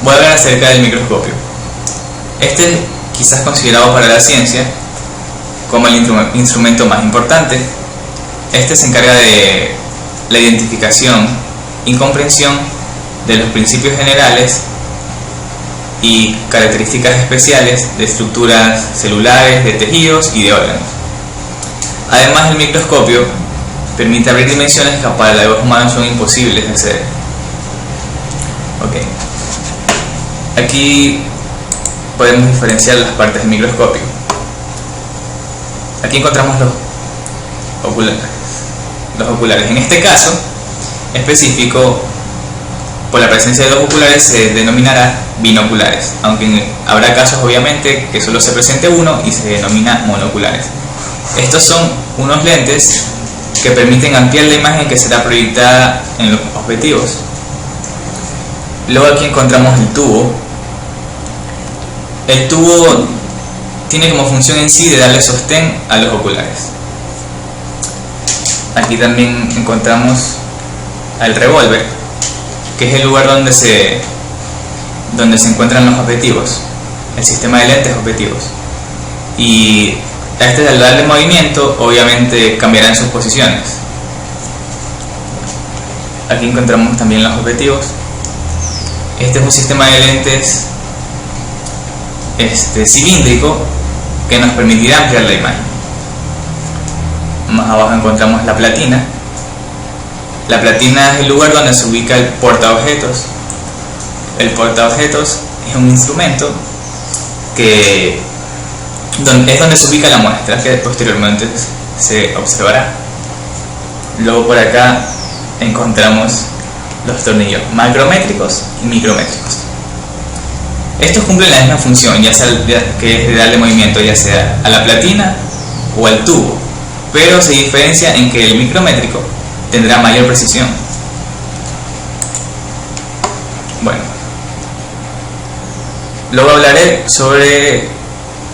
voy a hablar acerca del microscopio. Este es quizás considerado para la ciencia como el instrumento más importante. Este se encarga de la identificación y comprensión de los principios generales y características especiales de estructuras celulares, de tejidos y de órganos. Además, el microscopio permite abrir dimensiones que para los ojos humanos son imposibles de acceder. Aquí podemos diferenciar las partes del microscopio. Aquí encontramos los oculares. En este caso específico, por la presencia de dos oculares, se denominará binoculares, aunque habrá casos obviamente que solo se presente uno y se denomina monoculares. Estos son unos lentes que permiten ampliar la imagen que será proyectada en los objetivos. Luego aquí encontramos el tubo. El tubo tiene como función en sí de darle sostén a los oculares. Aquí también encontramos el revólver, que es el lugar donde se encuentran los objetivos, el sistema de lentes objetivos. Y al darle movimiento, obviamente cambiarán sus posiciones. Aquí encontramos también los objetivos. Este es un sistema de lentes cilíndrico que nos permitirá ampliar la imagen. Más abajo encontramos la platina. La platina es el lugar donde se ubica el portaobjetos. El portaobjetos es un instrumento que es donde se ubica la muestra, que posteriormente se observará. Luego por acá encontramos los tornillos macrométricos y micrométricos. Estos cumplen la misma función, ya sea que es de darle movimiento ya sea a la platina o al tubo, pero se diferencia en que el micrométrico tendrá mayor precisión. Luego hablaré sobre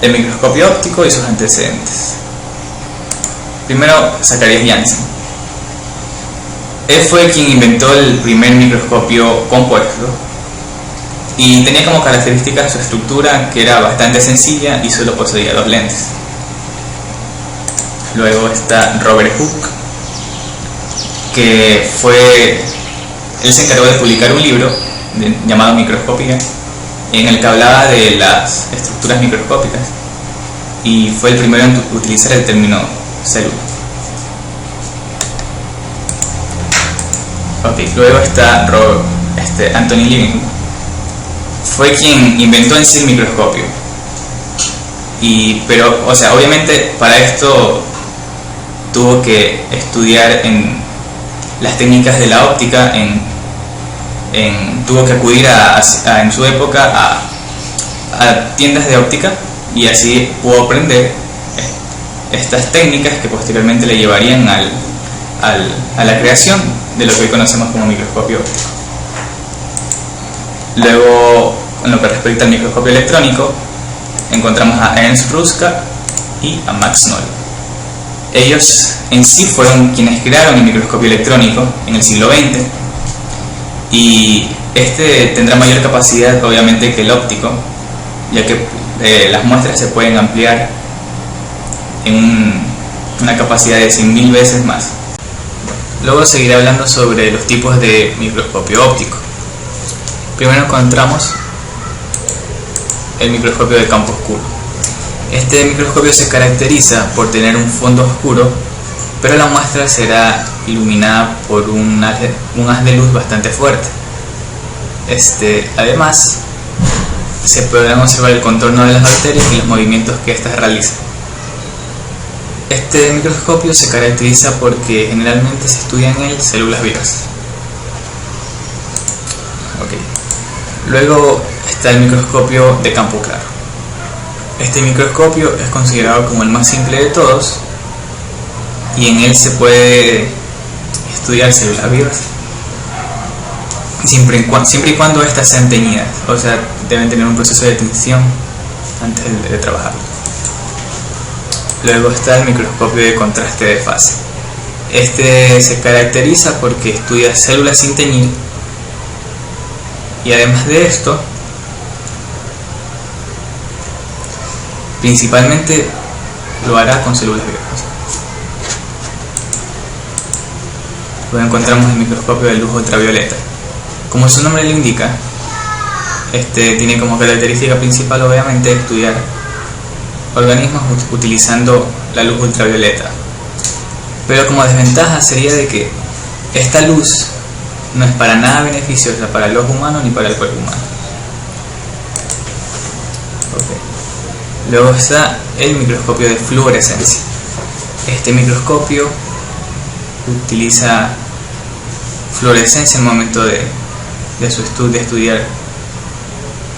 el microscopio óptico y sus antecedentes. Primero, Zacharias Janssen. Él fue quien inventó el primer microscopio compuesto y tenía como característica su estructura, que era bastante sencilla y solo poseía dos lentes. Luego está Robert Hooke, que él se encargó de publicar un libro llamado Microscopia, en el que hablaba de las estructuras microscópicas y fue el primero en utilizar el término célula. Luego está Anthony Livingstone. Fue quien inventó en sí el microscopio, pero obviamente para esto tuvo que estudiar en las técnicas de la óptica, tuvo que acudir en su época a tiendas de óptica, y así pudo aprender estas técnicas que posteriormente le llevarían a la creación de lo que hoy conocemos como microscopio óptico. Luego, en lo que respecta al microscopio electrónico, encontramos a Ernst Ruska y a Max Noll. Ellos en sí fueron quienes crearon el microscopio electrónico en el siglo XX, y este tendrá mayor capacidad obviamente que el óptico, ya que las muestras se pueden ampliar en una capacidad de 100.000 veces más. Luego seguiré hablando sobre los tipos de microscopio óptico. Primero encontramos el microscopio de campo oscuro. Este microscopio se caracteriza por tener un fondo oscuro, pero la muestra será iluminada por un haz de luz bastante fuerte. Además, se podrán observar el contorno de las bacterias y los movimientos que éstas realizan. Este microscopio se caracteriza porque generalmente se estudian en él células vivas. Luego está el microscopio de campo claro. Este microscopio es considerado como el más simple de todos, y en él se puede estudiar células vivas siempre y cuando éstas sean teñidas, o sea, deben tener un proceso de tinción antes de trabajarlo. Luego está el microscopio de contraste de fase. Este se caracteriza porque estudia células sin teñir, y además de esto Principalmente lo hará con células viejas. Luego encontramos el microscopio de luz ultravioleta. Como su nombre lo indica, tiene como característica principal obviamente estudiar organismos utilizando la luz ultravioleta, pero como desventaja sería de que esta luz no es para nada beneficiosa para el ojo humano ni para el cuerpo humano. Luego está el microscopio de fluorescencia. Este microscopio utiliza fluorescencia en el momento de su estudio, de estudiar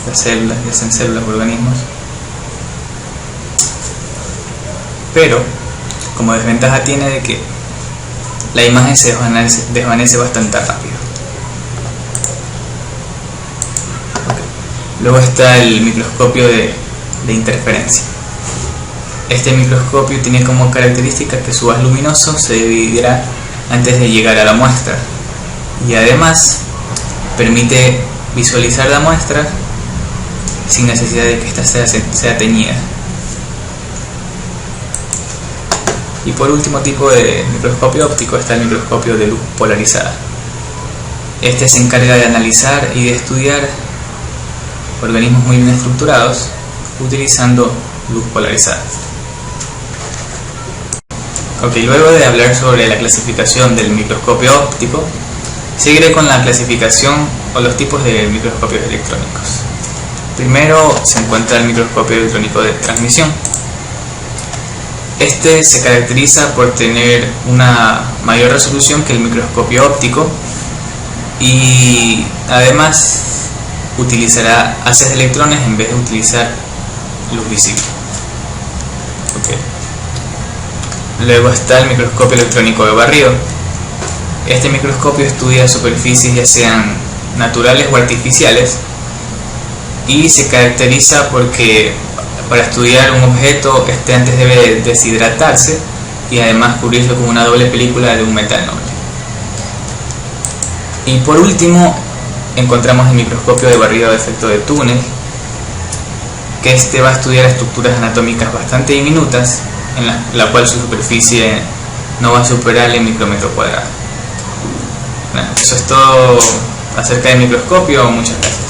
las células, ya sean células o organismos, pero como desventaja tiene de que la imagen se desvanece bastante rápido. Luego está el microscopio de interferencia. Este microscopio tiene como característica que su haz luminoso se dividirá antes de llegar a la muestra, y además permite visualizar la muestra sin necesidad de que ésta sea teñida. Y por último tipo de microscopio óptico está el microscopio de luz polarizada. Este se encarga de analizar y de estudiar organismos muy bien estructurados utilizando luz polarizada. Luego de hablar sobre la clasificación del microscopio óptico, seguiré con la clasificación o los tipos de microscopios electrónicos. Primero se encuentra el microscopio electrónico de transmisión. Este se caracteriza por tener una mayor resolución que el microscopio óptico y además utilizará haces de electrones en vez de utilizar luz visible. Luego está el microscopio electrónico de barrido. Este microscopio estudia superficies ya sean naturales o artificiales y se caracteriza porque para estudiar un objeto antes debe deshidratarse y además cubrirlo con una doble película de un metal noble. Y por último encontramos el microscopio de barrido de efecto de túnel, que va a estudiar estructuras anatómicas bastante diminutas en la cual su superficie no va a superar el micrómetro cuadrado. Bueno, eso es todo acerca del microscopio. Muchas gracias.